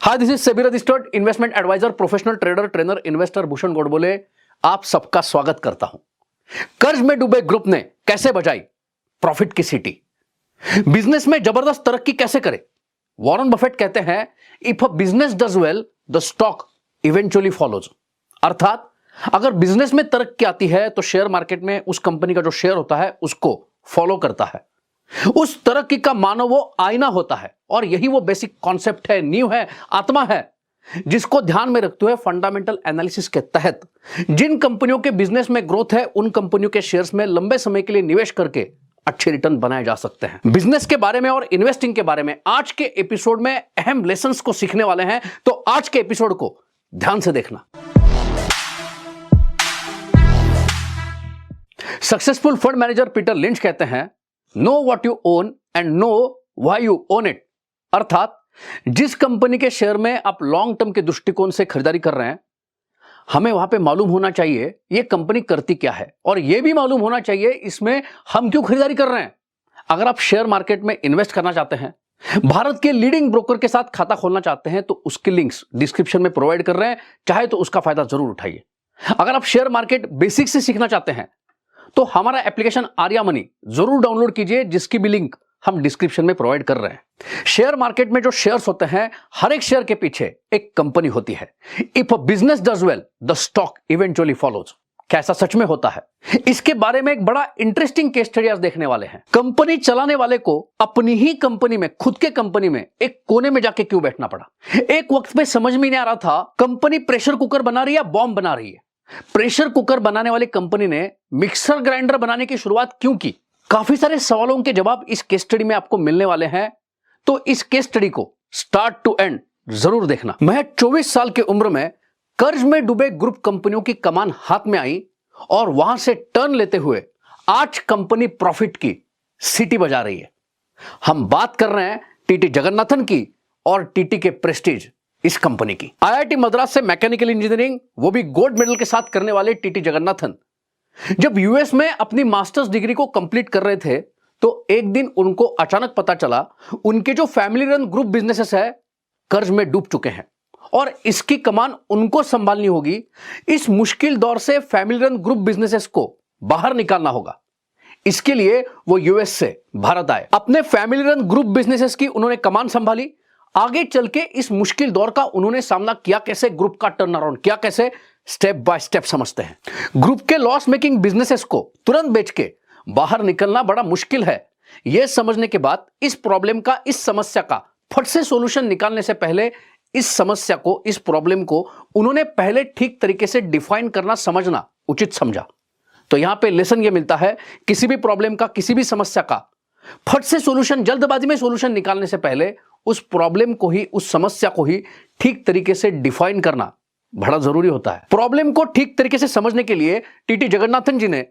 Hi, this is SEBI registered investment adviser, professional trader, trainer, investor Bhushan Godbole आप सबका स्वागत करता हूं। कर्ज में डूबे ग्रुप ने कैसे बजाई प्रॉफिट की सीटी, बिजनेस में जबरदस्त तरक्की कैसे करे। वॉरेन बफेट कहते हैं, if a business does well the stock eventually follows. अर्थात अगर बिजनेस में तरक्की आती है तो शेयर मार्केट में उस कंपनी का जो शेयर होता है उसको फॉलो करता है। उस तरक्की का मानव वो आईना होता है और यही वो बेसिक कॉन्सेप्ट है, नींव है, आत्मा है, जिसको ध्यान में रखते हुए फंडामेंटल एनालिसिस के तहत जिन कंपनियों के बिजनेस में ग्रोथ है उन कंपनियों के शेयर्स में लंबे समय के लिए निवेश करके अच्छे रिटर्न बनाए जा सकते हैं। बिजनेस के बारे में और इन्वेस्टिंग के बारे में आज के एपिसोड में अहम लेसन्स को सीखने वाले हैं, तो आज के एपिसोड को ध्यान से देखना। Successful fund manager Peter lynch कहते हैं, know what you own and know why you own it. अर्थात जिस कंपनी के शेयर में आप लॉन्ग टर्म के दृष्टिकोण से खरीदारी कर रहे हैं, हमें वहां पे मालूम होना चाहिए ये कंपनी करती क्या है और यह भी मालूम होना चाहिए इसमें हम क्यों खरीदारी कर रहे हैं। अगर आप शेयर मार्केट में इन्वेस्ट करना चाहते हैं, भारत के लीडिंग ब्रोकर के साथ खाता खोलना चाहते हैं, तो उसके लिंक्स डिस्क्रिप्शन में प्रोवाइड कर रहे हैं, चाहे तो उसका फायदा जरूर उठाइए। अगर आप शेयर मार्केट बेसिक से सीखना चाहते हैं तो हमारा एप्लीकेशन आर्या मनी जरूर डाउनलोड कीजिए, जिसकी भी लिंक हम डिस्क्रिप्शन में प्रोवाइड कर रहे हैं। शेयर मार्केट में जो शेयर्स होते हैं, हर एक शेयर के पीछे एक कंपनी होती है। If a business does well the stock eventually follows. क्या ऐसा सच में होता है? इसके बारे में एक बड़ा इंटरेस्टिंग केस स्टडी आज देखने वाले हैं। कंपनी चलाने वाले को अपनी ही कंपनी में, खुद के कंपनी में एक कोने में जाके क्यों बैठना पड़ा। एक वक्त पे समझ में नहीं आ रहा था कंपनी प्रेशर कुकर बना रही है या बॉम्ब बना रही है। प्रेशर कुकर बनाने वाली कंपनी ने मिक्सर ग्राइंडर बनाने की शुरुआत क्यों की? काफी सारे सवालों के जवाब इस केस स्टडी में आपको मिलने वाले हैं, तो इस केस स्टडी को स्टार्ट टू एंड जरूर देखना। महज 24 साल की उम्र में कर्ज में डूबे ग्रुप कंपनियों की कमान हाथ में आई और वहां से टर्न लेते हुए आज कंपनी प्रॉफिट की सीटी बजा रही है। हम बात कर रहे हैं टीटी जगन्नाथन की और टीटी के प्रेस्टीज इस कंपनी की। आईआईटी मद्रास से मैकेनिकल इंजीनियरिंग, वो भी गोल्ड मेडल के साथ करने वाले टीटी जगन्नाथन जब यूएस में अपनी मास्टर्स डिग्री को कंप्लीट कर रहे थे, तो एक दिन उनको अचानक पता चला उनके जो फैमिली रन ग्रुप बिजनेसेस है कर्ज में डूब चुके हैं और इसकी कमान उनको संभालनी होगी। इस मुश्किल दौर से फैमिली रन ग्रुप बिजनेसेस को बाहर निकालना होगा। इसके लिए वो यूएस से भारत आए। अपने फैमिली रन ग्रुप बिजनेसेस की उन्होंने कमान संभाली। आगे चल के इस मुश्किल दौर का उन्होंने सामना किया कैसे, ग्रुप का टर्न अराउंड किया कैसे, स्टेप बाय स्टेप समझते हैं। ग्रुप के लॉस मेकिंग बिजनेसेस को तुरंत बेच के बाहर निकलना बड़ा मुश्किल है। यह समझने के बाद इस प्रॉब्लम का, इस समस्या का फट से सॉल्यूशन निकालने से पहले इस समस्या को, इस प्रॉब्लम को उन्होंने पहले ठीक तरीके से डिफाइन करना, समझना उचित समझा। तो यहां पे लेसन यह मिलता है, किसी भी प्रॉब्लम का, किसी भी समस्या का फट से सॉल्यूशन, जल्दबाजी में सॉल्यूशन निकालने से पहले उस प्रॉब्लम को ही, उस समस्या को ही ठीक तरीके से डिफाइन करना बड़ा जरूरी होता है। प्रॉब्लम को ठीक तरीके से समझने के लिए टीटी जगन्नाथन जी ने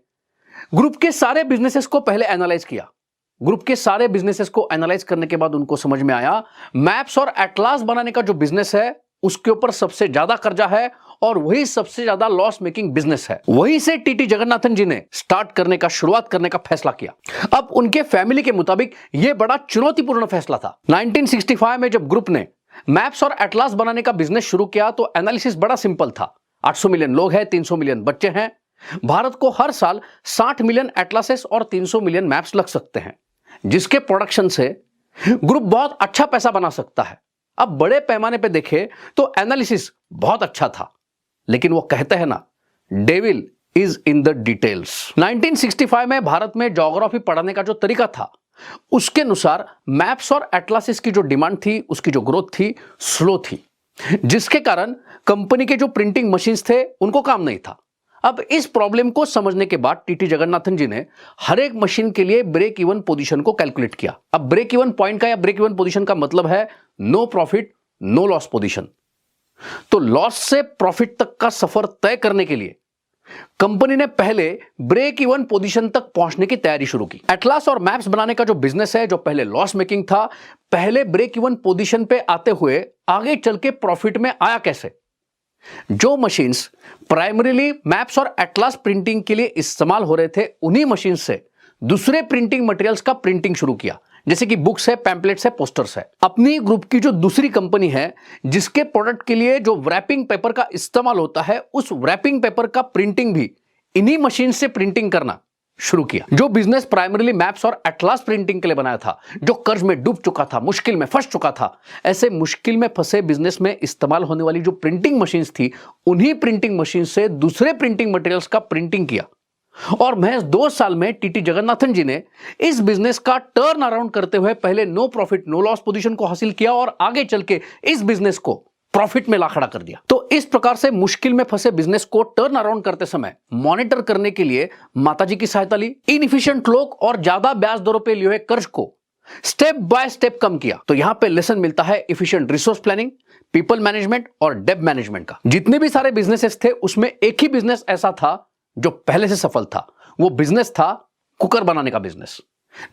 ग्रुप के सारे बिजनेसेस को पहले एनालाइज किया। ग्रुप के सारे बिजनेसेस को एनालाइज करने के बाद उनको समझ में आया मैप्स और एटलास बनाने का जो बिजनेस है उसके ऊपर सबसे ज्यादा कर्जा है और वही सबसे ज्यादा लॉस मेकिंग बिजनेस है। वहीं से टीटी जगन्नाथन जी ने शुरुआत करने का फैसला किया। अब उनके फैमिली के मुताबिक यह बड़ा चुनौतीपूर्ण फैसला था। 1965 में जब ग्रुप ने मैप्स और एटलास बनाने का बिजनेस शुरू किया तो एनालिसिस बड़ा सिंपल था। 800 मिलियन लोग हैं, 300 मिलियन बच्चे हैं, भारत को हर साल 60 मिलियन एटलासेस और 300 मिलियन मैप्स लग सकते हैं, जिसके प्रोडक्शन से ग्रुप बहुत अच्छा पैसा बना सकता है। अब बड़े पैमाने पे देखे तो एनालिसिस बहुत अच्छा था, लेकिन वो कहते हैं ना, devil is in the details. 1965 में भारत में ज्योग्राफी पढ़ाने का जो तरीका था उसके अनुसार मैप्स और एटलासिस की जो डिमांड थी, उसकी जो ग्रोथ थी, स्लो थी, जिसके कारण कंपनी के जो प्रिंटिंग मशीन्स थे उनको काम नहीं था। अब इस प्रॉब्लम को समझने के बाद टीटी जगन्नाथन जी ने हर एक मशीन के लिए ब्रेक इवन पोजीशन को कैलकुलेट किया। अब ब्रेक इवन पॉइंट का या ब्रेक इवन पोजीशन का मतलब है no profit no loss position. तो लॉस से प्रॉफिट तक का सफर तय करने के लिए कंपनी ने पहले ब्रेक इवन पोजीशन तक पहुंचने की तैयारी शुरू की। एटलास और मैप्स बनाने का जो बिजनेस है, जो पहले लॉस मेकिंग था, पहले ब्रेक इवन पोजीशन पे आते हुए आगे चल के प्रॉफिट में आया कैसे? जो मशीन्स प्राइमरीली मैप्स और एटलास प्रिंटिंग के लिए इस्तेमाल हो रहे थे, उन्हीं मशीन से दूसरे प्रिंटिंग मटेरियल्स का प्रिंटिंग शुरू किया, जैसे कि बुक्स है, पैम्पलेट्स है, पोस्टर्स है। अपनी ग्रुप की जो दूसरी कंपनी है जिसके प्रोडक्ट के लिए जो रैपिंग पेपर का इस्तेमाल होता है, उस रैपिंग पेपर का प्रिंटिंग भी इन्हीं मशीन से प्रिंटिंग करना शुरू किया। जो बिजनेस प्राइमरीली मैप्स और एटलास प्रिंटिंग के लिए बनाया था, जो कर्ज में डूब चुका था, मुश्किल में फंस चुका था, ऐसे मुश्किल में फंसे बिजनेस में इस्तेमाल होने वाली जो प्रिंटिंग मशीन्स थी, उन्हीं प्रिंटिंग मशीन से दूसरे प्रिंटिंग मटेरियल्स का प्रिंटिंग किया। और महज 2 साल में टीटी जगन्नाथन जी ने इस बिजनेस का टर्न अराउंड करते हुए पहले no profit no loss position को हासिल किया और आगे चल के इस बिजनेस को प्रॉफिट में ला खड़ा कर दिया। तो इस प्रकार से मुश्किल में फंसे बिजनेस को टर्न अराउंड करते समय मॉनिटर करने के लिए माताजी की सहायता ली, इनएफिशिएंट लोग और ज्यादा ब्याज दरों पे लिए हुए कर्ज को स्टेप बाय स्टेप कम किया। तो यहां पे लेसन मिलता है efficient resource planning, people management और डेब्ट मैनेजमेंट का। जितने भी सारे बिजनेसेस थे उसमें एक ही बिजनेस ऐसा था जो पहले से सफल था। वो बिजनेस था कुकर बनाने का बिजनेस।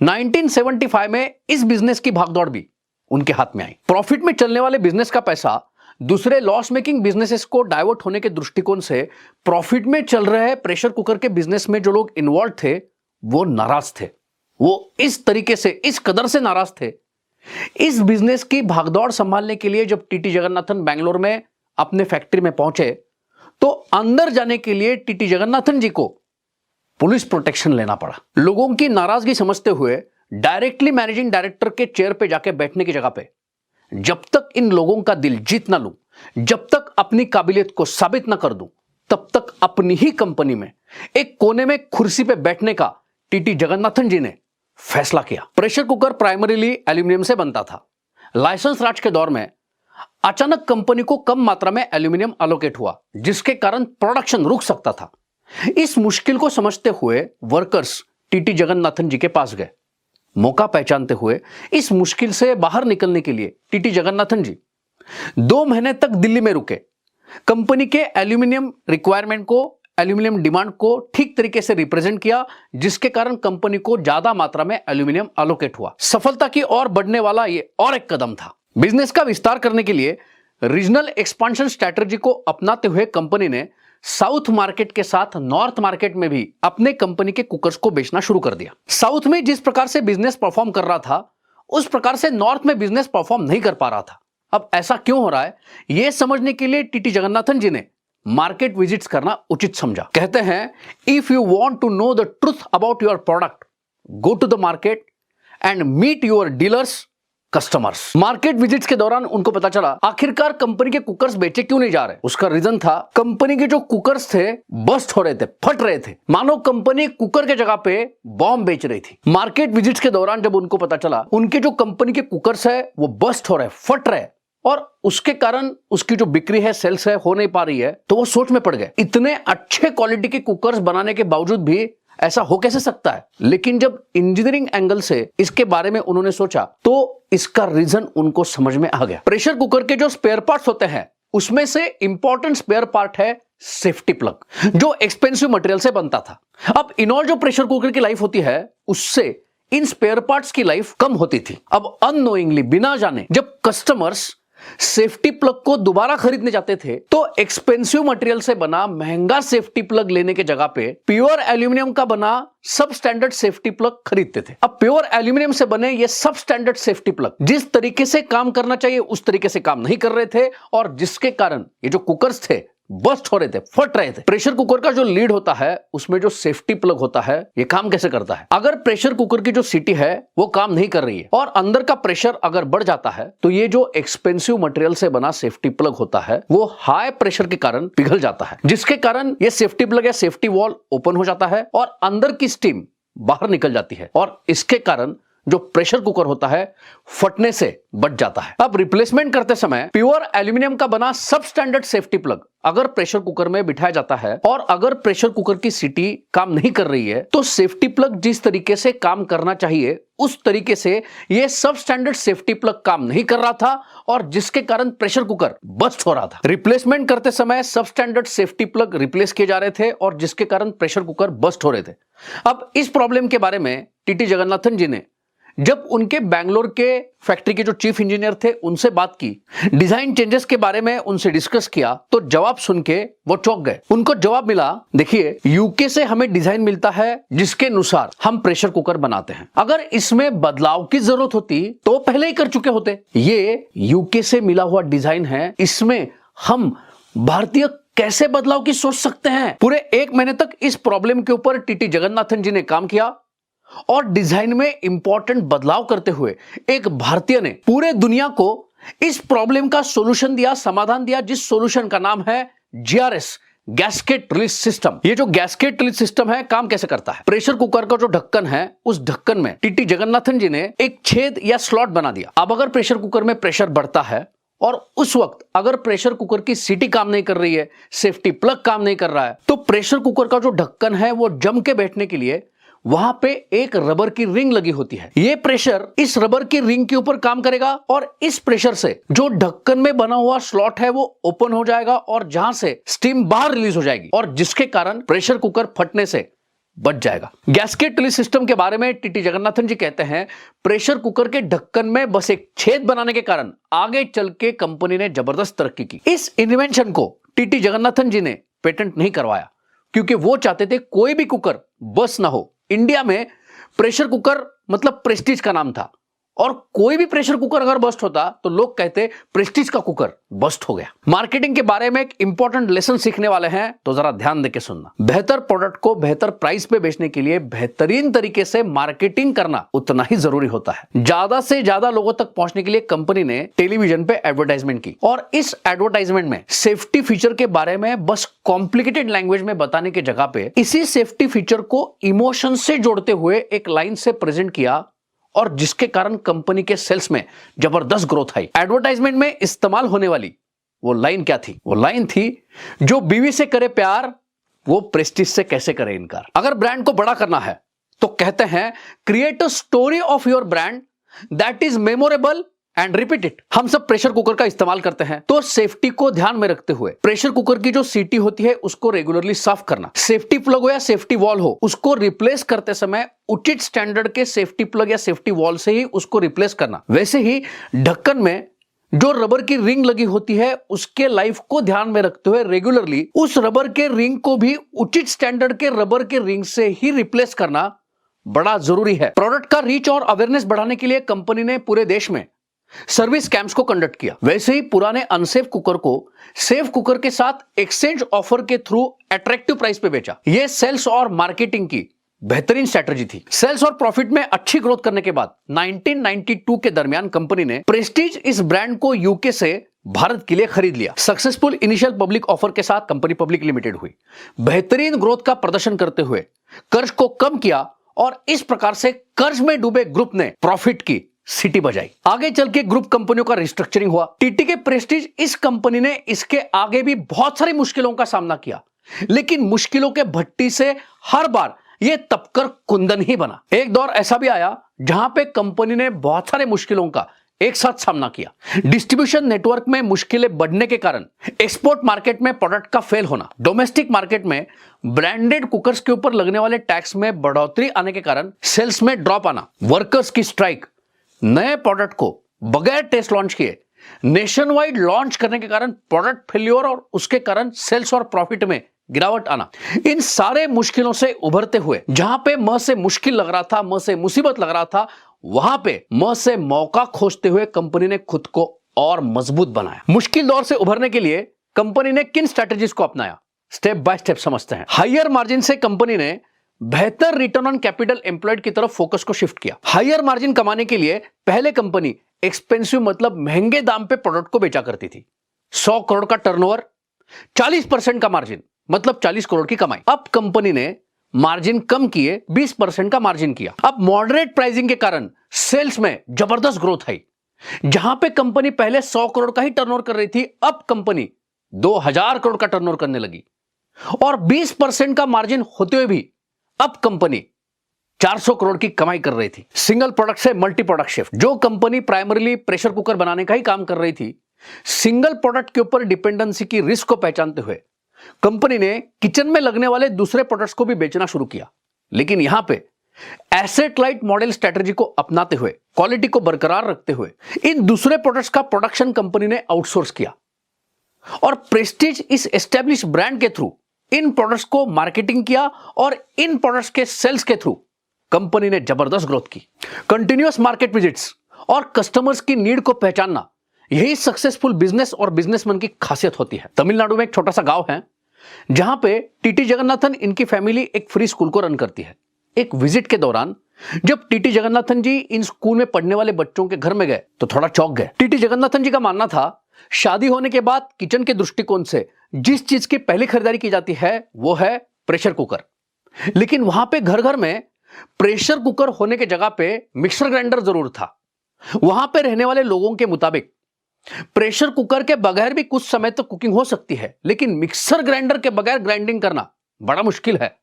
1975 में इस बिजनेस की भागदौड़ भी उनके हाथ में आई। प्रॉफिट में चलने वाले बिजनेस का पैसा दूसरे लॉस मेकिंग बिजनेसेस को डाइवर्ट होने के दृष्टिकोण से प्रॉफिट में चल रहे प्रेशर कुकर के बिजनेस में जो लोग इन्वॉल्व थे वो नाराज थे। वो इस तरीके से, इस कदर से नाराज थे। इस बिजनेस की भागदौड़ संभालने के लिए जब टीटी जगन्नाथन बैंगलोर में अपने फैक्ट्री में पहुंचे तो अंदर जाने के लिए टीटी जगन्नाथन जी को पुलिस प्रोटेक्शन लेना पड़ा। लोगों की नाराजगी समझते हुए डायरेक्टली मैनेजिंग डायरेक्टर के चेयर पे जाके बैठने की जगह पे जब तक इन लोगों का दिल जीत ना लूं, जब तक अपनी काबिलियत को साबित ना कर दूं, तब तक अपनी ही कंपनी में एक कोने में कुर्सी पे बैठने का टीटी जगन्नाथन जी ने फैसला किया। प्रेशर कुकर प्राइमरीली एल्यूमिनियम से बनता था। लाइसेंस राज के दौर में अचानक कंपनी को कम मात्रा में एल्यूमिनियम एलोकेट हुआ, जिसके कारण प्रोडक्शन रुक सकता था। इस मुश्किल को समझते हुए वर्कर्स टीटी जगन्नाथन जी के पास गए। मौका पहचानते हुए इस मुश्किल से बाहर निकलने के लिए टीटी जगन्नाथन जी 2 महीने तक दिल्ली में रुके। कंपनी के एल्यूमिनियम रिक्वायरमेंट को, एल्यूमिनियम डिमांड को ठीक तरीके से रिप्रेजेंट किया, जिसके कारण कंपनी को ज्यादा मात्रा में एल्यूमिनियम एलोकेट हुआ। सफलता की ओर बढ़ने वाला ये और एक कदम था। बिजनेस का विस्तार करने के लिए रीजनल एक्सपांशन स्ट्रैटेजी को अपनाते हुए कंपनी ने साउथ मार्केट के साथ नॉर्थ मार्केट में भी अपने कंपनी के कुकर्स को बेचना शुरू कर दिया। साउथ में जिस प्रकार से बिजनेस परफॉर्म कर रहा था उस प्रकार से नॉर्थ में बिजनेस परफॉर्म नहीं कर पा रहा था। अब ऐसा क्यों हो रहा है, यह समझने के लिए टीटी जगन्नाथन जी ने मार्केट विजिट्स करना उचित समझा। कहते हैं, if you want to know the truth about your product, go to the market and meet your dealers, customers. Market visits के दौरान उनको पता चला आखिरकार कंपनी के कुकर्स बेचे क्यों नहीं जा रहे। उसका रीजन था कंपनी के जो कुकर्स थे बस्ट हो रहे थे, फट रहे थे, मानो कंपनी कुकर के जगह पे बॉम्ब बेच रही थी। मार्केट विजिट्स के दौरान जब उनको पता चला उनके जो कंपनी के कुकर्स है वो बस्ट हो रहे, फट रहे और उसके कारण उसकी जो बिक्री है, सेल्स है, हो नहीं पा रही है, तो वो सोच में पड़ गए। इतने अच्छे क्वालिटी के कुकर्स बनाने के बावजूद भी ऐसा हो कैसे सकता है। लेकिन जब इंजीनियरिंग एंगल से इसके बारे में उन्होंने सोचा तो इसका रीजन उनको समझ में आ गया। प्रेशर कुकर के जो स्पेयर पार्ट्स होते हैं उसमें से इंपॉर्टेंट स्पेयर पार्ट है सेफ्टी प्लग, जो एक्सपेंसिव मटेरियल से बनता था। अब इनऑल जो प्रेशर कुकर की लाइफ होती है उससे इन स्पेयर पार्ट्स की लाइफ कम होती थी। अब अननोइंगली, बिना जाने, जब कस्टमर्स सेफ्टी प्लग को दोबारा खरीदने जाते थे तो एक्सपेंसिव मटेरियल से बना महंगा सेफ्टी प्लग लेने के जगह पे प्योर एल्यूमिनियम का बना सब स्टैंडर्ड सेफ्टी प्लग खरीदते थे। अब प्योर एल्यूमिनियम से बने ये सब स्टैंडर्ड सेफ्टी प्लग जिस तरीके से काम करना चाहिए उस तरीके से काम नहीं कर रहे थे और जिसके कारण ये जो कुकर्स थे बस्ट हो रहे थे, फट रहे थे। प्रेशर कुकर का जो लीड होता है उसमें जो सेफ्टी प्लग होता है ये काम कैसे करता है। अगर प्रेशर कुकर की जो सीटी है वो काम नहीं कर रही है और अंदर का प्रेशर अगर बढ़ जाता है तो ये जो एक्सपेंसिव मटेरियल से बना सेफ्टी प्लग होता है वो हाई प्रेशर के कारण पिघल जाता है, जिसके कारण ये सेफ्टी प्लग या सेफ्टी वॉल्व ओपन हो जाता है और अंदर की स्टीम बाहर निकल जाती है और इसके कारण जो प्रेशर कुकर होता है फटने से बच जाता है। अब रिप्लेसमेंट करते समय प्योर एल्यूमिनियम का बना सब स्टैंडर्ड सेफ्टी प्लग अगर प्रेशर कुकर में बिठाया जाता है और अगर प्रेशर कुकर की सीटी काम नहीं कर रही है तो सेफ्टी प्लग जिस तरीके से काम करना चाहिए उस तरीके से यह सब स्टैंडर्ड सेफ्टी प्लग काम नहीं कर रहा था और जिसके कारण प्रेशर कुकर बस्ट हो रहा था। रिप्लेसमेंट करते समय सब स्टैंडर्ड सेफ्टी प्लग रिप्लेस किए जा रहे थे और जिसके कारण प्रेशर कुकर बस्ट हो रहे थे। अब इस प्रॉब्लम के बारे में टीटी जगन्नाथन जी ने जब उनके बैंगलोर के फैक्ट्री के जो चीफ इंजीनियर थे उनसे बात की, डिजाइन चेंजेस के बारे में उनसे डिस्कस किया, तो जवाब सुन के वो चौंक गए। उनको जवाब मिला, देखिए यूके से हमें डिजाइन मिलता है जिसके अनुसार हम प्रेशर कुकर बनाते हैं, अगर इसमें बदलाव की जरूरत होती तो पहले ही कर चुके होते। ये यूके से मिला हुआ डिजाइन है, इसमें हम भारतीय कैसे बदलाव की सोच सकते हैं। पूरे 1 महीने तक इस प्रॉब्लम के ऊपर टीटी जगन्नाथन जी ने काम किया और डिजाइन में इंपॉर्टेंट बदलाव करते हुए एक भारतीय ने पूरे दुनिया को इस प्रॉब्लम का सॉल्यूशन दिया, समाधान दिया, जिस सॉल्यूशन का नाम है GRS, गैस्केट रिलीज सिस्टम। ये जो गैस्केट रिलीज सिस्टम है काम कैसे करता है, प्रेशर कुकर का जो ढक्कन है उस ढक्कन में टीटी जगन्नाथन जी ने एक छेद या स्लॉट बना दिया। अब अगर प्रेशर कुकर में प्रेशर बढ़ता है और उस वक्त अगर प्रेशर कुकर की सीटी काम नहीं कर रही है, सेफ्टी प्लग काम नहीं कर रहा है, तो प्रेशर कुकर का जो ढक्कन है वो जम के बैठने के लिए वहां पे एक रबर की रिंग लगी होती है। ये प्रेशर इस रबर की रिंग के ऊपर काम करेगा और इस प्रेशर से जो ढक्कन में बना हुआ स्लॉट है वो ओपन हो जाएगा और जहां से स्टीम बाहर रिलीज हो जाएगी और जिसके कारण प्रेशर कुकर फटने से बच जाएगा। गैस्केट रिलीज सिस्टम के बारे में टीटी जगन्नाथन जी कहते हैं, प्रेशर कुकर के ढक्कन में बस एक छेद बनाने के कारण आगे चल के कंपनी ने जबरदस्त तरक्की की। इस इन्वेंशन को टीटी जगन्नाथन जी ने पेटेंट नहीं करवाया क्योंकि वो चाहते थे कोई भी कुकर बस ना हो। इंडिया में प्रेशर कुकर मतलब प्रेस्टीज का नाम था और कोई भी प्रेशर कुकर अगर बस्ट होता तो लोग कहते प्रेस्टीज का कुकर बस्ट हो गया। मार्केटिंग के बारे में एक इंपॉर्टेंट लेसन सीखने वाले हैं तो जरा ध्यान देके सुनना। बेहतर प्रोडक्ट को बेहतर प्राइस पे बेचने के लिए बेहतरीन तरीके से मार्केटिंग करना उतना ही जरूरी होता है। ज्यादा से ज्यादा लोगों तक पहुंचने के लिए कंपनी ने टेलीविजन पे एडवर्टाइजमेंट की और इस एडवर्टाइजमेंट में सेफ्टी फीचर के बारे में बस कॉम्प्लिकेटेड लैंग्वेज में बताने की जगह पे इसी सेफ्टी फीचर को इमोशन से जोड़ते हुए एक लाइन से प्रेजेंट किया और जिसके कारण कंपनी के सेल्स में जबरदस्त ग्रोथ आई। एडवर्टाइजमेंट में इस्तेमाल होने वाली वो लाइन क्या थी? वो लाइन थी, जो बीवी से करे प्यार वो प्रेस्टीज से कैसे करे इनकार। अगर ब्रांड को बड़ा करना है तो कहते हैं create a story of your brand that is memorable and repeat it. हम सब प्रेशर कुकर का इस्तेमाल करते हैं तो सेफ्टी को ध्यान में रखते हुए प्रेशर कुकर की जो सीटी होती है उसको रेगुलरली साफ करना, सेफ्टी प्लग हो या सेफ्टी वॉल हो उसको रिप्लेस करते समय उचित स्टैंडर्ड के सेफ्टी प्लग या सेफ्टी वॉल से ही उसको रिप्लेस करना। वैसे ही ढक्कन में जो रबर की रिंग लगी होती है उसके लाइफ को ध्यान में रखते हुए रेगुलरली उस रबर के रिंग को भी उचित स्टैंडर्ड के रबर के रिंग से ही रिप्लेस करना बड़ा जरूरी है। प्रोडक्ट का रीच और अवेयरनेस बढ़ाने के लिए कंपनी ने पूरे देश में सर्विस कैंप्स को कंडक्ट किया। वैसे ही पुराने अनसेफ कुकर को सेफ कुकर के साथ एक्सचेंज ऑफर के थ्रू अट्रैक्टिव प्राइस पे बेचा। यह सेल्स और मार्केटिंग की बेहतरीन स्ट्रेटजी थी। सेल्स और प्रॉफिट में अच्छी ग्रोथ करने के बाद 1992 के दरमियान कंपनी ने प्रेस्टीज इस ब्रांड को यूके से भारत के लिए खरीद लिया। सक्सेसफुल इनिशियल पब्लिक ऑफर के साथ कंपनी पब्लिक लिमिटेड हुई। बेहतरीन ग्रोथ का प्रदर्शन करते हुए कर्ज को कम किया और इस प्रकार से कर्ज में डूबे ग्रुप ने प्रॉफिट की सिटी बजाई। आगे चल के ग्रुप कंपनियों का रिस्ट्रक्चरिंग हुआ। टीटी के प्रेस्टीज इस कंपनी ने इसके आगे भी बहुत सारी मुश्किलों का सामना किया, लेकिन मुश्किलों के भट्टी से हर बार यह तपकर कुंदन ही बना। एक दौर ऐसा भी आया जहां पे कंपनी ने बहुत सारे मुश्किलों का एक साथ सामना किया। डिस्ट्रीब्यूशन नेटवर्क में मुश्किलें बढ़ने के कारण एक्सपोर्ट मार्केट में प्रोडक्ट का फेल होना, डोमेस्टिक मार्केट में ब्रांडेड कुकर्स के ऊपर लगने वाले टैक्स में बढ़ोतरी आने के कारण सेल्स में ड्रॉप आना, वर्कर्स की स्ट्राइक, नए प्रोडक्ट को बगैर टेस्ट लॉन्च किए नेशन वाइड लॉन्च करने के कारण प्रोडक्ट फेल्योर और उसके कारण सेल्स और प्रॉफिट में गिरावट आना। इन सारे मुश्किलों से उभरते हुए जहां पे म से मुश्किल लग रहा था, म से मुसीबत लग रहा था, वहां पे म से मौका खोजते हुए कंपनी ने खुद को और मजबूत बनाया। मुश्किल दौर से उभरने के लिए कंपनी ने किन स्ट्रेटजीज को अपनाया, स्टेप बाय स्टेप समझते हैं। हायर मार्जिन से कंपनी ने बेहतर रिटर्न ऑन कैपिटल एम्प्लॉयड की तरफ फोकस को शिफ्ट किया। हायर मार्जिन कमाने के लिए पहले कंपनी एक्सपेंसिव मतलब महंगे दाम पे प्रोडक्ट को बेचा करती थी। 100 करोड़ का टर्नओवर, 40% का मार्जिन मतलब 40 करोड़ की कमाई। अब कंपनी ने मार्जिन कम किए, 20% का मार्जिन किया। अब मॉडरेट प्राइसिंग के कारण सेल्स में जबरदस्त ग्रोथ आई। जहां पे कंपनी पहले 100 करोड़ का ही टर्नओवर कर रही थी, अब कंपनी 2000 करोड़ का टर्नओवर करने लगी और 20% का मार्जिन होते हुए भी अब कंपनी 400 करोड़ की कमाई कर रही थी। सिंगल प्रोडक्ट से मल्टी प्रोडक्ट शिफ्ट। जो कंपनी प्राइमरीली प्रेशर कुकर बनाने का ही काम कर रही थी, सिंगल प्रोडक्ट के ऊपर डिपेंडेंसी की रिस्क को पहचानते हुए कंपनी ने किचन में लगने वाले दूसरे प्रोडक्ट्स को भी बेचना शुरू किया। लेकिन यहां पे एसेट लाइट मॉडल स्ट्रेटजी को अपनाते हुए, क्वालिटी को बरकरार रखते हुए इन दूसरे प्रोडक्ट्स का प्रोडक्शन कंपनी ने आउटसोर्स किया और प्रेस्टीज इस एस्टेब्लिश ब्रांड के थ्रू इन प्रोडक्ट्स को मार्केटिंग किया और इन प्रोडक्ट्स के सेल्स के थ्रू कंपनी ने जबरदस्त ग्रोथ की। कंटिन्यूअस मार्केट विजिट्स और कस्टमर्स की नीड को पहचानना, यही सक्सेसफुल बिजनेस और बिजनेसमैन की खासियत होती है। तमिलनाडु में एक छोटा सा गांव है जहां पे टीटी जगन्नाथन इनकी फैमिली एक फ्री स्कूल को रन करती है। एक विजिट के दौरान जब टीटी जगन्नाथन जी इन स्कूल में पढ़ने वाले बच्चों के घर में गए तो थोड़ा चौंक गए। टीटी जगन्नाथन जी का मानना था शादी होने के बाद किचन के दृष्टिकोण से जिस चीज की पहली खरीदारी की जाती है वो है प्रेशर कुकर, लेकिन वहां पे घर घर में प्रेशर कुकर होने के जगह पे मिक्सर ग्राइंडर जरूर था। वहां पे रहने वाले लोगों के मुताबिक प्रेशर कुकर के बगैर भी कुछ समय तक कुकिंग हो सकती है, लेकिन मिक्सर ग्राइंडर के बगैर ग्राइंडिंग करना बड़ा मुश्किल है।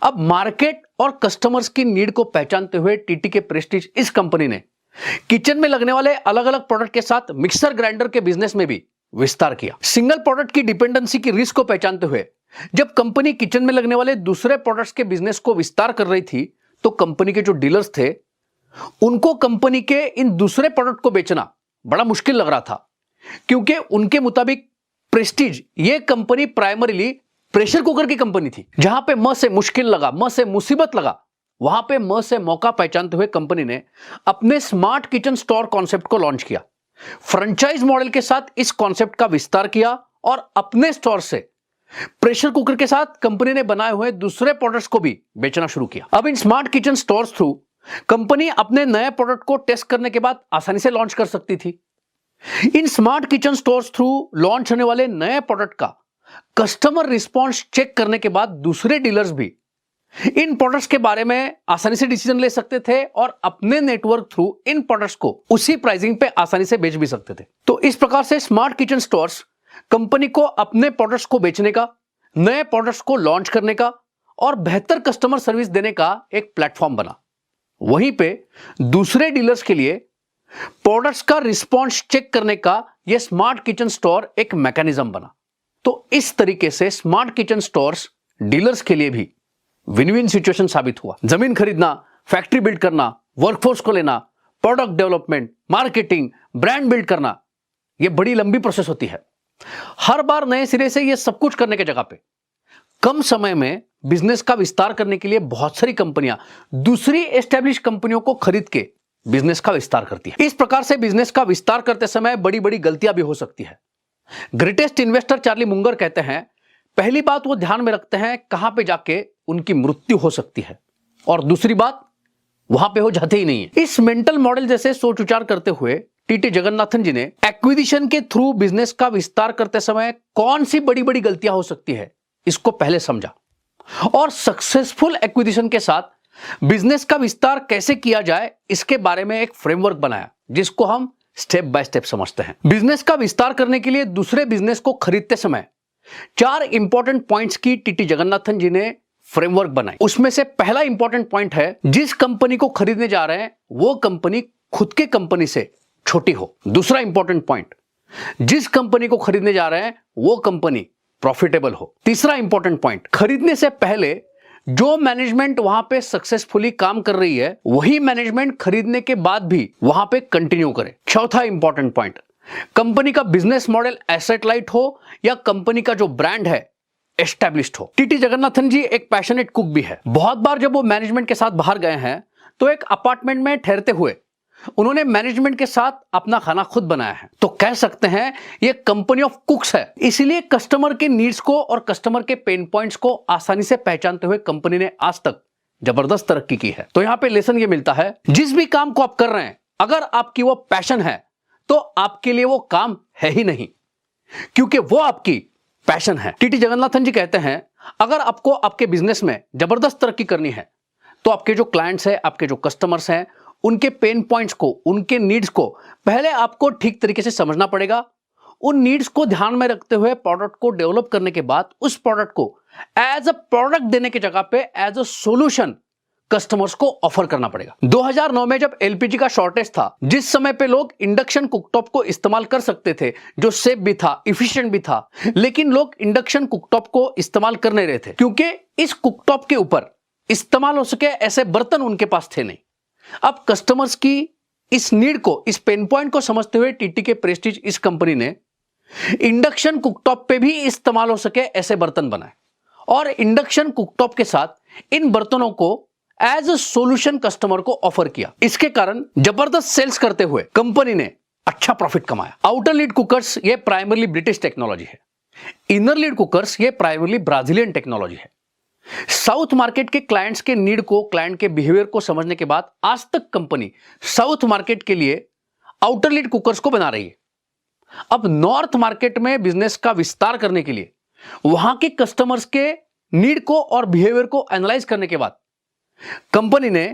अब मार्केट और कस्टमर्स की नीड को पहचानते हुए टीटी के प्रेस्टीज इस कंपनी ने किचन में लगने वाले अलग अलग प्रोडक्ट के साथ मिक्सर ग्राइंडर के बिजनेस में भी विस्तार किया। सिंगल प्रोडक्ट की डिपेंडेंसी की रिस्क को पहचानते हुए जब कंपनी किचन में लगने वाले दूसरे प्रोडक्ट्स के बिजनेस को विस्तार कर रही थी तो कंपनी के जो डीलर्स थे उनको कंपनी के इन दूसरे प्रोडक्ट को बेचना बड़ा मुश्किल लग रहा था, क्योंकि उनके मुताबिक प्रेस्टीज ये कंपनी प्राइमरीली प्रेशर कुकर की कंपनी थी। जहां पे म से मुश्किल लगा, म से मुसीबत लगा, वहां पे म से मौका पहचानते हुए कंपनी ने अपने स्मार्ट किचन स्टोर कॉन्सेप्ट को लॉन्च किया। फ्रेंचाइज मॉडल के साथ इस कॉन्सेप्ट का विस्तार किया और अपने स्टोर से प्रेशर कुकर के साथ कंपनी ने बनाए हुए दूसरे प्रोडक्ट्स को भी बेचना शुरू किया। अब इन smart kitchen stores through company अपने नए प्रोडक्ट को टेस्ट करने के बाद आसानी से लॉन्च कर सकती थी। इन smart kitchen stores through launch होने वाले नए प्रोडक्ट का कस्टमर रिस्पॉन्स चेक करने के बाद दूसरे डीलर्स भी इन प्रोडक्ट्स के बारे में आसानी से डिसीजन ले सकते थे और अपने नेटवर्क थ्रू इन प्रोडक्ट्स को उसी प्राइसिंग पे आसानी से बेच भी सकते थे। तो इस प्रकार से स्मार्ट किचन स्टोर्स कंपनी को अपने प्रोडक्ट्स को बेचने का, नए प्रोडक्ट्स को लॉन्च करने का और बेहतर कस्टमर सर्विस देने का एक प्लेटफॉर्म बना। वहीं पे दूसरे डीलर्स के लिए प्रोडक्ट्स का रिस्पॉन्स चेक करने का यह स्मार्ट किचन स्टोर एक मैकेनिज्म बना। तो इस तरीके से स्मार्ट किचन स्टोर्स डीलर्स के लिए भी विन विन सिचुएशन साबित हुआ। जमीन खरीदना, फैक्ट्री बिल्ड करना, वर्कफोर्स को लेना, product development, marketing, brand build करना, यह बड़ी लंबी प्रोसेस होती है। हर बार नए सिरे से यह सब कुछ करने के जगह पे कम समय में बिजनेस का विस्तार करने के लिए बहुत सारी कंपनियां दूसरी एस्टेब्लिश कंपनियों को खरीद के बिजनेस का विस्तार करती है। इस प्रकार से बिजनेस का विस्तार करते समय बड़ी बड़ी गलतियां भी हो सकती है। ग्रेटेस्ट इन्वेस्टर चार्ली मुंगर कहते हैं, पहली बात वो ध्यान में रखते हैं कहां पे जाके उनकी मृत्यु हो सकती है, और दूसरी बात वहां पे हो जाते ही नहीं है। इस मेंटल मॉडल जैसे सोच विचार करते हुए टीटी जगन्नाथन जी ने एक्विजिशन के थ्रू बिजनेस का विस्तार करते समय कौन सी बड़ी बड़ी गलतियां हो सकती है इसको पहले समझा और सक्सेसफुल एक्विजिशन के साथ बिजनेस का विस्तार कैसे किया जाए इसके बारे में एक फ्रेमवर्क बनाया, जिसको हम स्टेप बाय स्टेप समझते हैं। बिजनेस का विस्तार करने के लिए दूसरे बिजनेस को खरीदते समय 4 इंपॉर्टेंट पॉइंट्स की टीटी जगन्नाथन जी ने फ्रेमवर्क बनाई। उसमें से पहला इंपॉर्टेंट पॉइंट है, जिस कंपनी को खरीदने जा रहे हैं वो कंपनी खुद के कंपनी से छोटी हो। दूसरा इंपॉर्टेंट पॉइंट, जिस कंपनी को खरीदने जा रहे हैं वो कंपनी प्रॉफिटेबल हो। तीसरा इंपॉर्टेंट पॉइंट, खरीदने से पहले जो मैनेजमेंट वहां पे सक्सेसफुली काम कर रही है वही मैनेजमेंट खरीदने के बाद भी वहां पे कंटिन्यू करे। चौथा इंपॉर्टेंट पॉइंट, कंपनी का बिजनेस मॉडल एसेट लाइट हो या कंपनी का जो ब्रांड है एस्टैब्लिश्ड हो। टीटी जगन्नाथन जी एक पैशनेट कुक भी है। बहुत बार जब वो मैनेजमेंट के साथ बाहर गए हैं तो एक अपार्टमेंट में ठहरते हुए उन्होंने मैनेजमेंट के साथ अपना खाना खुद बनाया है। तो कह सकते हैं ये कंपनी ऑफ कुक्स है। इसीलिए कस्टमर के नीड्स को और कस्टमर के पेन पॉइंट्स को आसानी से पहचानते हुए कंपनी ने आज तक जबरदस्त तरक्की की है। तो यहां पे लेसन ये मिलता है, जिस भी काम को आप कर रहे हैं अगर आपकी वो पैशन है तो आपके लिए वो काम है ही नहीं, क्योंकि वो आपकी पैशन है। टीटी जगन्नाथन जी कहते हैं, अगर आपको आपके बिजनेस में जबरदस्त तरक्की करनी है तो आपके जो क्लाइंट्स हैं, आपके जो कस्टमर्स हैं, उनके पेन पॉइंट्स को, उनके नीड्स को पहले आपको ठीक तरीके से समझना पड़ेगा। उन नीड्स को ध्यान में रखते हुए प्रोडक्ट को डेवलप करने के बाद उस प्रोडक्ट को एज अ प्रोडक्ट देने की जगह पे एज अ सॉल्यूशन कस्टमर्स को ऑफर करना पड़ेगा। 2009 में जब एलपीजी का शॉर्टेज था, जिस समय पे लोग इंडक्शन कुकटॉप को इस्तेमाल कर सकते थे, जो सेफ भी था, इफिशिएंट भी था, लेकिन लोग इंडक्शन कुकटॉप को इस्तेमाल कर नहीं रहे थे, क्योंकि इस कुकटॉप के ऊपर इस्तेमाल हो सके ऐसे बर्तन उनके पास थे नहीं। अब कस्टमर्स की इस नीड को, इस पेन पॉइंट को समझते हुए टीटीके प्रेस्टीज इस कंपनी ने इंडक्शन कुकटॉप पे भी इस्तेमाल हो सके ऐसे बर्तन बनाए और इंडक्शन कुकटॉप के साथ इन बर्तनों को एज अ सॉल्यूशन कस्टमर को ऑफर किया। इसके कारण जबरदस्त सेल्स करते हुए कंपनी ने अच्छा प्रॉफिट कमाया। आउटर लीड कुकर्स ये प्राइमरली ब्रिटिश टेक्नोलॉजी है। इनर लीड कुकर्स ये प्राइमरली ब्राजीलियन टेक्नोलॉजी है। साउथ मार्केट के क्लाइंट्स के नीड को, क्लाइंट के बिहेवियर को समझने के बाद आज तक कंपनी साउथ मार्केट के लिए आउटर लीड कुकर्स को बना रही है। अब नॉर्थ मार्केट में बिजनेस का विस्तार करने के लिए वहां के कस्टमर्स के नीड को और बिहेवियर को एनालाइज करने के बाद कंपनी ने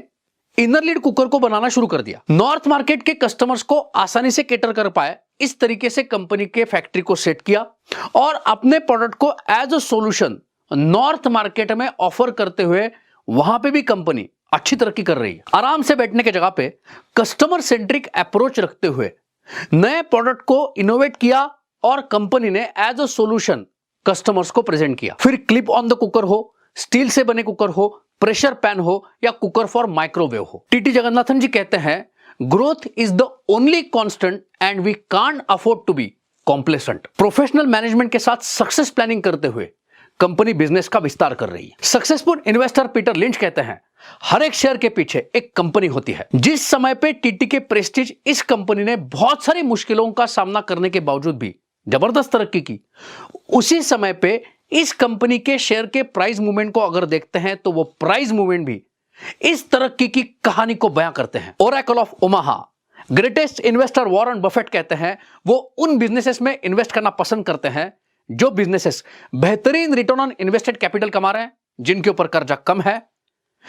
इनर लीड कुकर को बनाना शुरू कर दिया। नॉर्थ मार्केट के कस्टमर्स को आसानी से कैटर कर पाए इस तरीके से कंपनी के फैक्ट्री को सेट किया और अपने प्रोडक्ट को as a solution north market में ऑफर करते हुए वहां पे भी कंपनी अच्छी तरक्की कर रही है। आराम से बैठने की जगह पे कस्टमर सेंट्रिक अप्रोच रखते हुए नए प्रोडक्ट को इनोवेट किया और कंपनी ने एज अ सॉल्यूशन कस्टमर्स को प्रेजेंट किया। फिर क्लिप ऑन द कुकर हो, स्टील से बने कुकर हो, प्रेशर पैन हो या कुकर फॉर माइक्रोवेव हो, टीटी जगन्नाथन जी कहते हैं growth is the only constant and we can't afford to be complacent. Professional management के साथ सक्सेस प्लानिंग करते हुए कंपनी बिजनेस का विस्तार कर रही है। सक्सेसफुल इन्वेस्टर पीटर लिंच कहते हैं हर एक शेयर के पीछे एक कंपनी होती है। जिस समय पे टीटीके प्रेस्टीज इस कंपनी ने बहुत सारी मुश्किलों का सामना करने के बावजूद भी जबरदस्त तरक्की की, उसी समय पे इस कंपनी के शेयर के प्राइस मूवमेंट को अगर देखते हैं तो वो प्राइस मूवमेंट भी इस तरक्की की कहानी को बयां करते हैं। Oracle of Omaha greatest investor Warren Buffett कहते हैं वो उन बिजनेसेस में इन्वेस्ट करना पसंद करते हैं जो बिजनेसेस बेहतरीन रिटर्न ऑन इन्वेस्टेड कैपिटल कमा रहे हैं, जिनके ऊपर कर्जा कम है,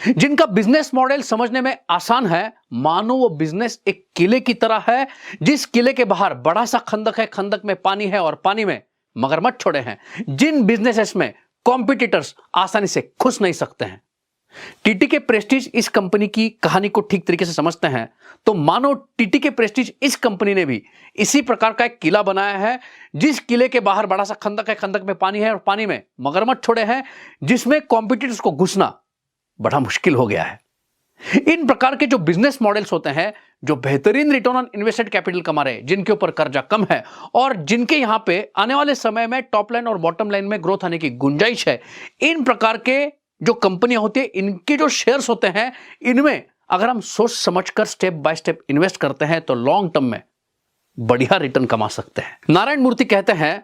जिनका बिजनेस मॉडल समझने में आसान है। मानो वो बिजनेस एक किले की तरह है, जिस किले के बाहर बड़ा सा खंदक है, खंदक में पानी है और पानी में मगरमच्छ छोड़े हैं, जिन बिजनेसेस में कॉम्पिटिटर्स आसानी से घुस नहीं सकते हैं। टीटीके प्रेस्टीज इस कंपनी की कहानी को ठीक तरीके से समझते हैं तो मानो टीटीके प्रेस्टीज इस कंपनी ने भी इसी प्रकार का एक किला बनाया है, जिस किले के बाहर बड़ा सा खंदक है, खंदक में पानी है और पानी में मगरमच्छ छोड़े हैं, जिसमें कॉम्पिटिटर्स को घुसना बड़ा मुश्किल हो गया है। इन प्रकार के जो बिजनेस मॉडल्स होते हैं, जो बेहतरीन रिटर्न ऑन इन्वेस्टेड कैपिटल कमा रहे हैं, जिनके ऊपर कर्जा कम है और जिनके यहां पे आने वाले समय में टॉप लाइन और बॉटम लाइन में ग्रोथ आने की गुंजाइश है, इन प्रकार के जो कंपनियां होती है, इनके जो शेयर्स होते हैं, इनमें अगर हम सोच समझकर स्टेप बाय स्टेप इन्वेस्ट करते हैं तो लॉन्ग टर्म में बढ़िया रिटर्न कमा सकते हैं। नारायण मूर्ति कहते हैं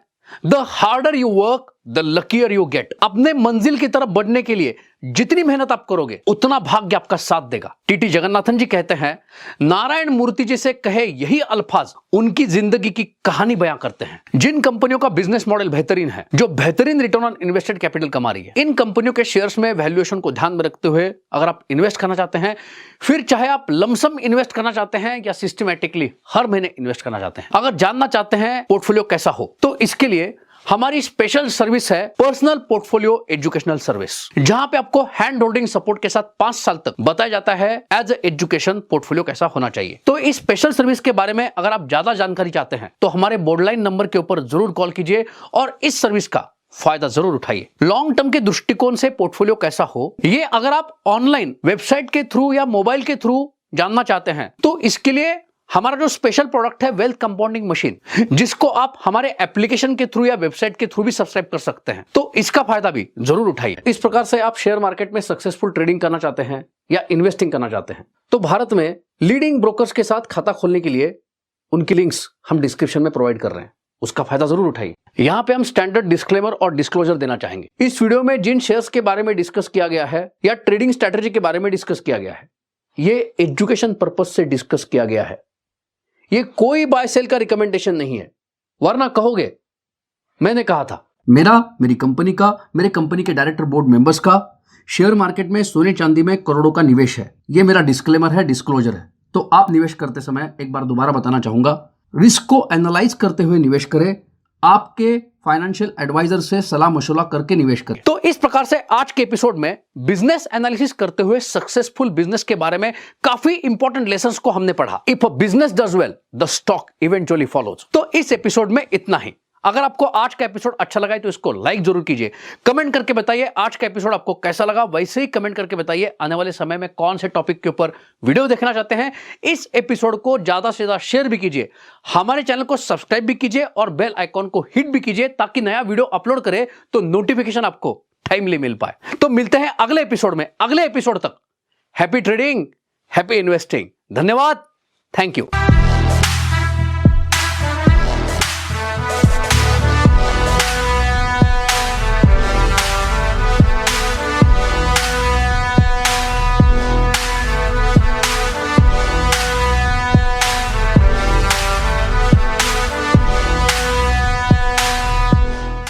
the harder you work the luckier you get. अपने मंजिल की तरफ बढ़ने के लिए जितनी मेहनत आप करोगे उतना भाग्य आपका साथ देगा। टीटी जगन्नाथन जी कहते हैं नारायण मूर्ति जी से कहे यही अल्फाज उनकी जिंदगी की कहानी बयां करते हैं। जिन कंपनियों का बिजनेस मॉडल बेहतरीन है, जो बेहतरीन रिटर्न ऑन इन्वेस्टेड कैपिटल कमा रही है, इन कंपनियों के शेयर्स में वैल्यूएशन को ध्यान में रखते हुए अगर आप इन्वेस्ट करना चाहते हैं, फिर चाहे आप लमसम इन्वेस्ट करना चाहते हैं या सिस्टमैटिकली हर महीने इन्वेस्ट करना चाहते हैं, अगर जानना चाहते हैं पोर्टफोलियो कैसा हो, तो इसके लिए हमारी स्पेशल सर्विस है पर्सनल पोर्टफोलियो एजुकेशनल सर्विस, जहां पे आपको हैंड होल्डिंग सपोर्ट के साथ 5 साल तक बताया जाता है एज एजुकेशन पोर्टफोलियो कैसा होना चाहिए। तो इस स्पेशल सर्विस के बारे में अगर आप ज्यादा जानकारी चाहते हैं तो हमारे बोर्डलाइन नंबर के ऊपर जरूर कॉल कीजिए और इस सर्विस का फायदा जरूर उठाइए। लॉन्ग टर्म के दृष्टिकोण से पोर्टफोलियो कैसा हो, ये अगर आप ऑनलाइन वेबसाइट के थ्रू या मोबाइल के थ्रू जानना चाहते हैं तो इसके लिए हमारा जो स्पेशल प्रोडक्ट है वेल्थ कंपाउंडिंग मशीन, जिसको आप हमारे एप्लीकेशन के थ्रू या वेबसाइट के थ्रू भी सब्सक्राइब कर सकते हैं, तो इसका फायदा भी जरूर उठाइए। इस प्रकार से आप शेयर मार्केट में सक्सेसफुल ट्रेडिंग करना चाहते हैं या इन्वेस्टिंग करना चाहते हैं तो भारत में लीडिंग ब्रोकर्स के साथ खाता खोलने के लिए उनकी लिंक्स हम डिस्क्रिप्शन में प्रोवाइड कर रहे हैं, उसका फायदा जरूर उठाइए। यहाँ पे हम स्टैंडर्ड डिस्क्लेमर और डिस्क्लोजर देना चाहेंगे। इस वीडियो में जिन शेयर्स के बारे में डिस्कस किया गया है या ट्रेडिंग स्ट्रेटेजी के बारे में डिस्कस किया गया है, ये एजुकेशन पर्पज से डिस्कस किया गया है, ये कोई बाय सेल का रिकमेंडेशन नहीं है, वरना कहोगे मैंने कहा था। मेरी कंपनी का, मेरे कंपनी के डायरेक्टर बोर्ड मेंबर्स का शेयर मार्केट में सोने चांदी में करोड़ों का निवेश है, ये मेरा डिस्क्लेमर है, डिस्क्लोजर है। तो आप निवेश करते समय एक बार दोबारा बताना चाहूंगा, रिस्क को एनालाइज करते हुए निवेश करें, आपके फाइनेंशियल एडवाइजर से सलाह मशवरा करके निवेश करें। तो इस प्रकार से आज के एपिसोड में बिजनेस एनालिसिस करते हुए सक्सेसफुल बिजनेस के बारे में काफी इंपॉर्टेंट लेसन्स को हमने पढ़ा। If a business does well the stock eventually follows. तो इस एपिसोड में इतना ही। अगर आपको आज का एपिसोड अच्छा लगा है तो इसको लाइक जरूर कीजिए, कमेंट करके बताइए आज का एपिसोड आपको कैसा लगा। वैसे ही कमेंट करके बताइए आने वाले समय में कौन से टॉपिक के ऊपर वीडियो देखना चाहते हैं। इस एपिसोड को ज्यादा से ज्यादा शेयर भी कीजिए, हमारे चैनल को सब्सक्राइब भी कीजिए और बेल आइकॉन को हिट भी कीजिए ताकि नया वीडियो अपलोड करे तो नोटिफिकेशन आपको टाइमली मिल पाए। तो मिलते हैं अगले एपिसोड में। अगले एपिसोड तक हैप्पी ट्रेडिंग, हैप्पी इन्वेस्टिंग। धन्यवाद, थैंक यू।